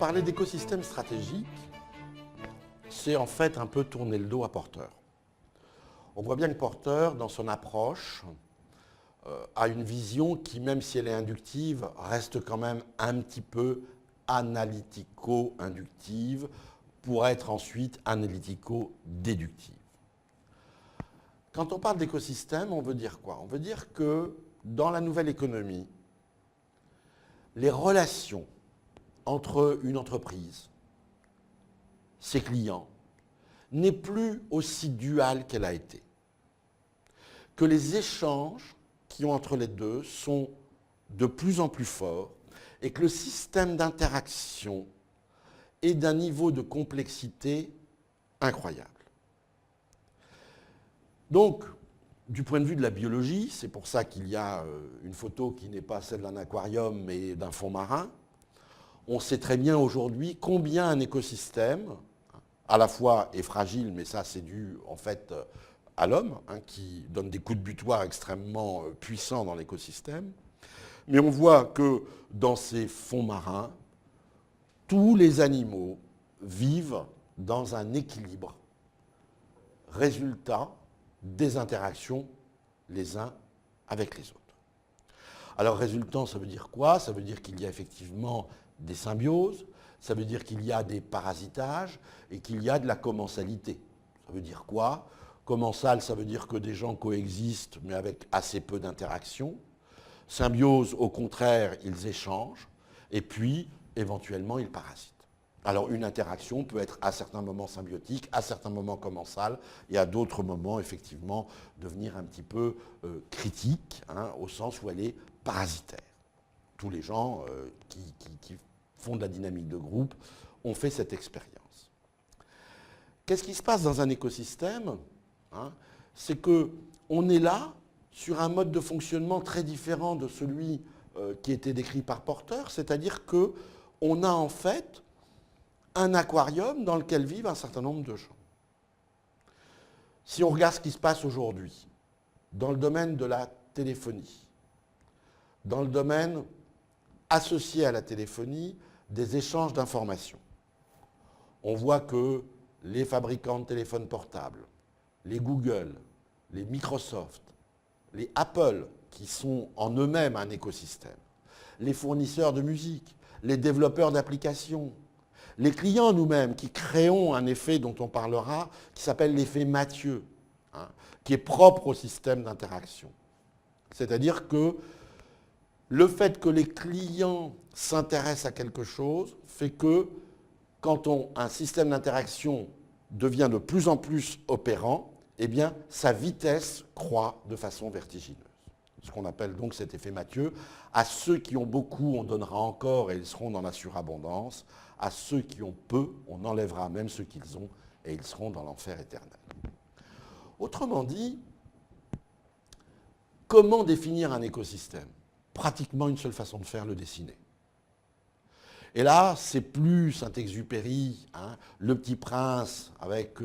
Parler d'écosystème stratégique, c'est en fait un peu tourner le dos à Porter. On voit bien que Porter, dans son approche, a une vision qui, même si elle est inductive, reste quand même un petit peu analytico-inductive pour être ensuite analytico-déductive. Quand on parle d'écosystème, on veut dire quoi? On veut dire que dans la nouvelle économie, les relations entre une entreprise, ses clients, n'est plus aussi duale qu'elle a été. Que les échanges qui ont entre les deux sont de plus en plus forts et que le système d'interaction est d'un niveau de complexité incroyable. Donc, du point de vue de la biologie, c'est pour ça qu'il y a une photo qui n'est pas celle d'un aquarium mais d'un fond marin. On sait très bien aujourd'hui combien un écosystème, à la fois est fragile, mais ça c'est dû en fait à l'homme, qui donne des coups de butoir extrêmement puissants dans l'écosystème. Mais on voit que dans ces fonds marins, tous les animaux vivent dans un équilibre, résultat des interactions les uns avec les autres. Alors résultant, ça veut dire quoi? Ça veut dire qu'il y a effectivement des symbioses, ça veut dire qu'il y a des parasitages et qu'il y a de la commensalité. Ça veut dire quoi? Commensal, ça veut dire que des gens coexistent mais avec assez peu d'interactions. Symbiose, au contraire, ils échangent et puis éventuellement ils parasitent. Alors une interaction peut être à certains moments symbiotique, à certains moments commensale et à d'autres moments effectivement devenir un petit peu critique, au sens où elle est parasitaire. Tous les gens qui font de la dynamique de groupe ont fait cette expérience. Qu'est-ce qui se passe dans un écosystème? C'est qu'on est là sur un mode de fonctionnement très différent de celui qui était décrit par Porter, c'est-à-dire qu'on a en fait un aquarium dans lequel vivent un certain nombre de gens. Si on regarde ce qui se passe aujourd'hui dans le domaine de la téléphonie, dans le domaine associé à la téléphonie, des échanges d'informations, on voit que les fabricants de téléphones portables, les Google, les Microsoft, les Apple, qui sont en eux-mêmes un écosystème, les fournisseurs de musique, les développeurs d'applications, les clients nous-mêmes qui créons un effet dont on parlera, qui s'appelle l'effet Mathieu, qui est propre au système d'interaction. C'est-à-dire que le fait que les clients s'intéressent à quelque chose fait que quand un système d'interaction devient de plus en plus opérant, eh bien, sa vitesse croît de façon vertigineuse. Ce qu'on appelle donc cet effet Mathieu. À ceux qui ont beaucoup, on donnera encore et ils seront dans la surabondance. À ceux qui ont peu, on enlèvera même ce qu'ils ont et ils seront dans l'enfer éternel. Autrement dit, comment définir un écosystème? Pratiquement une seule façon de faire, le dessiner. Et là, c'est plus Saint-Exupéry, le petit prince avec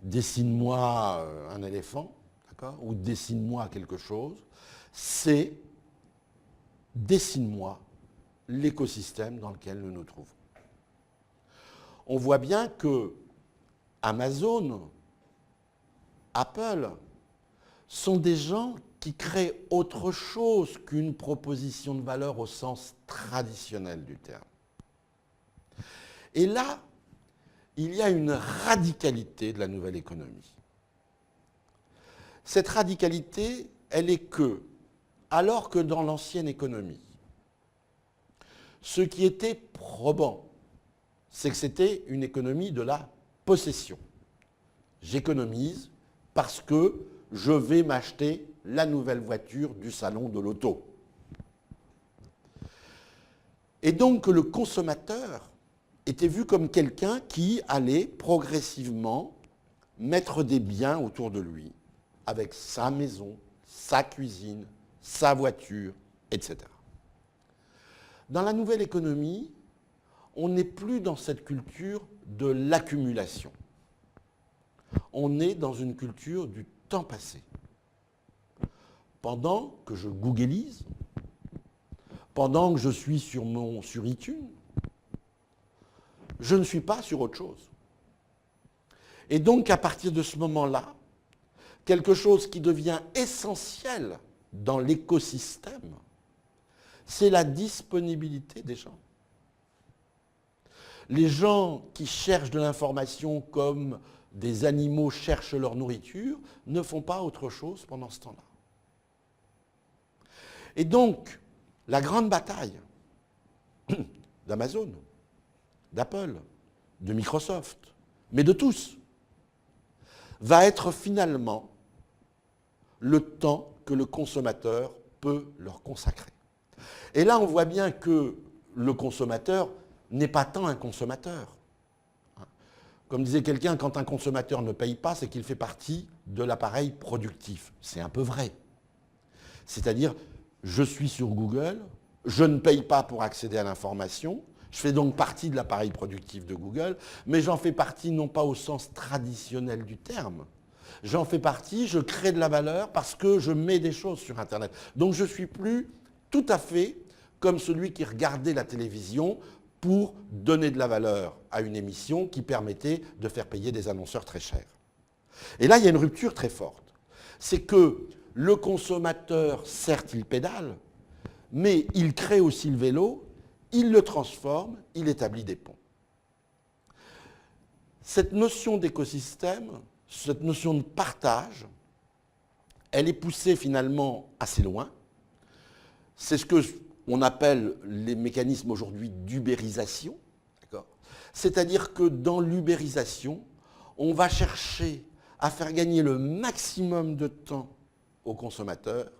dessine-moi un éléphant, d'accord, ou dessine-moi quelque chose. C'est dessine-moi l'écosystème dans lequel nous nous trouvons. On voit bien que Amazon, Apple, sont des gens qui créent autre chose qu'une proposition de valeur au sens traditionnel du terme. Et là, il y a une radicalité de la nouvelle économie. Cette radicalité, elle est que, alors que dans l'ancienne économie, ce qui était probant, c'est que c'était une économie de la possession. J'économise parce que je vais m'acheter la nouvelle voiture du salon de l'auto. Et donc le consommateur était vu comme quelqu'un qui allait progressivement mettre des biens autour de lui, avec sa maison, sa cuisine, sa voiture, etc. Dans la nouvelle économie, on n'est plus dans cette culture de l'accumulation. On est dans une culture du temps passé. Pendant que je googlise, pendant que je suis sur iTunes, je ne suis pas sur autre chose. Et donc, à partir de ce moment-là, quelque chose qui devient essentiel dans l'écosystème, c'est la disponibilité des gens. Les gens qui cherchent de l'information comme des animaux cherchent leur nourriture ne font pas autre chose pendant ce temps-là. Et donc, la grande bataille d'Amazon, d'Apple, de Microsoft, mais de tous, va être finalement le temps que le consommateur peut leur consacrer. Et là, on voit bien que le consommateur n'est pas tant un consommateur. Comme disait quelqu'un, quand un consommateur ne paye pas, c'est qu'il fait partie de l'appareil productif. C'est un peu vrai. C'est-à-dire, je suis sur Google, je ne paye pas pour accéder à l'information, je fais donc partie de l'appareil productif de Google, mais j'en fais partie non pas au sens traditionnel du terme. J'en fais partie, je crée de la valeur parce que je mets des choses sur Internet. Donc je ne suis plus tout à fait comme celui qui regardait la télévision pour donner de la valeur à une émission qui permettait de faire payer des annonceurs très chers. Et là, il y a une rupture très forte. C'est que le consommateur, certes, il pédale, mais il crée aussi le vélo, il le transforme, il établit des ponts. Cette notion d'écosystème, cette notion de partage, elle est poussée finalement assez loin. C'est ce qu'on appelle les mécanismes aujourd'hui d'ubérisation. C'est-à-dire que dans l'ubérisation, on va chercher à faire gagner le maximum de temps au consommateur,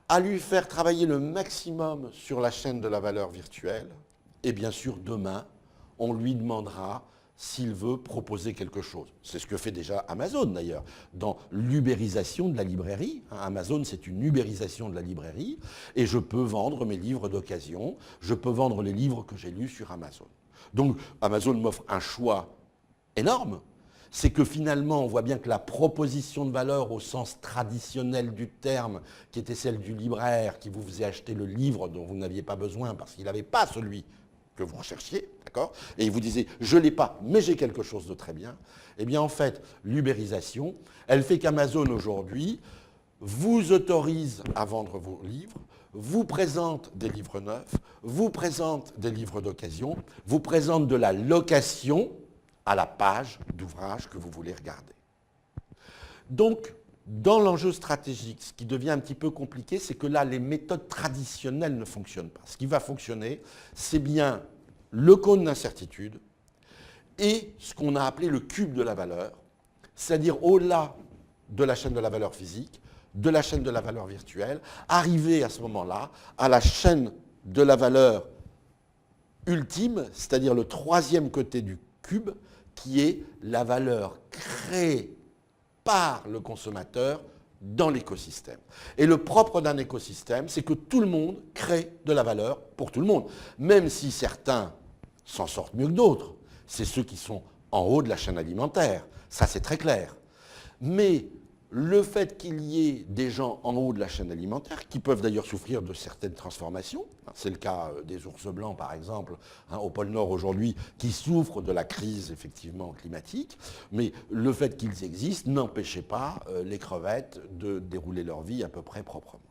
à lui faire travailler le maximum sur la chaîne de la valeur virtuelle, et bien sûr, demain, on lui demandera s'il veut proposer quelque chose. C'est ce que fait déjà Amazon, d'ailleurs, dans l'ubérisation de la librairie. Amazon, c'est une ubérisation de la librairie, et je peux vendre mes livres d'occasion, je peux vendre les livres que j'ai lus sur Amazon. Donc, Amazon m'offre un choix énorme. C'est que finalement, on voit bien que la proposition de valeur au sens traditionnel du terme, qui était celle du libraire, qui vous faisait acheter le livre dont vous n'aviez pas besoin parce qu'il n'avait pas celui que vous recherchiez, d'accord ? Et il vous disait, je ne l'ai pas, mais j'ai quelque chose de très bien. Eh bien, en fait, l'ubérisation, elle fait qu'Amazon, aujourd'hui, vous autorise à vendre vos livres, vous présente des livres neufs, vous présente des livres d'occasion, vous présente de la location à la page d'ouvrage que vous voulez regarder. Donc, dans l'enjeu stratégique, ce qui devient un petit peu compliqué, c'est que là, les méthodes traditionnelles ne fonctionnent pas. Ce qui va fonctionner, c'est bien le cône d'incertitude et ce qu'on a appelé le cube de la valeur, c'est-à-dire au-delà de la chaîne de la valeur physique, de la chaîne de la valeur virtuelle, arriver à ce moment-là à la chaîne de la valeur ultime, c'est-à-dire le troisième côté du cube, qui est la valeur créée par le consommateur dans l'écosystème. Et le propre d'un écosystème, c'est que tout le monde crée de la valeur pour tout le monde, même si certains s'en sortent mieux que d'autres. C'est ceux qui sont en haut de la chaîne alimentaire, ça c'est très clair. Mais le fait qu'il y ait des gens en haut de la chaîne alimentaire, qui peuvent d'ailleurs souffrir de certaines transformations, c'est le cas des ours blancs par exemple, au pôle Nord aujourd'hui, qui souffrent de la crise effectivement climatique, mais le fait qu'ils existent n'empêchait pas les crevettes de dérouler leur vie à peu près proprement.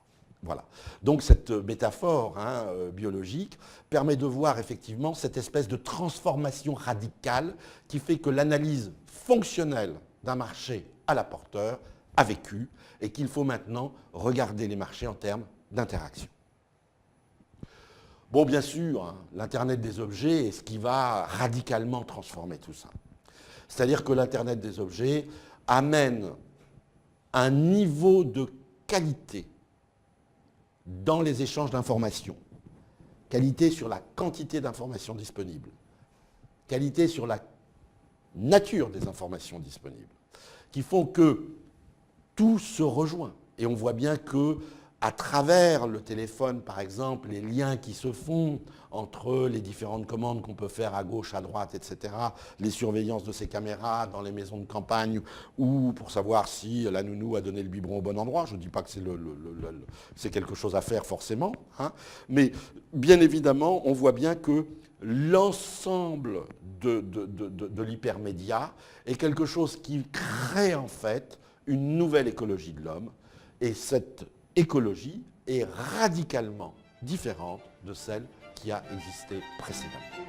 Voilà. Donc cette métaphore biologique permet de voir effectivement cette espèce de transformation radicale qui fait que l'analyse fonctionnelle d'un marché à la porteur a vécu et qu'il faut maintenant regarder les marchés en termes d'interaction. Bon, bien sûr, l'Internet des objets est ce qui va radicalement transformer tout ça. C'est-à-dire que l'Internet des objets amène un niveau de qualité dans les échanges d'informations, qualité sur la quantité d'informations disponibles, qualité sur la nature des informations disponibles, qui font que tout se rejoint. Et on voit bien que, à travers le téléphone, par exemple, les liens qui se font entre les différentes commandes qu'on peut faire à gauche, à droite, etc., les surveillances de ces caméras dans les maisons de campagne, ou pour savoir si la nounou a donné le biberon au bon endroit. Je ne dis pas que c'est quelque chose à faire forcément, mais bien évidemment, on voit bien que l'ensemble de l'hypermédia est quelque chose qui crée en fait une nouvelle écologie de l'homme. Et cette écologie est radicalement différente de celle qui a existé précédemment.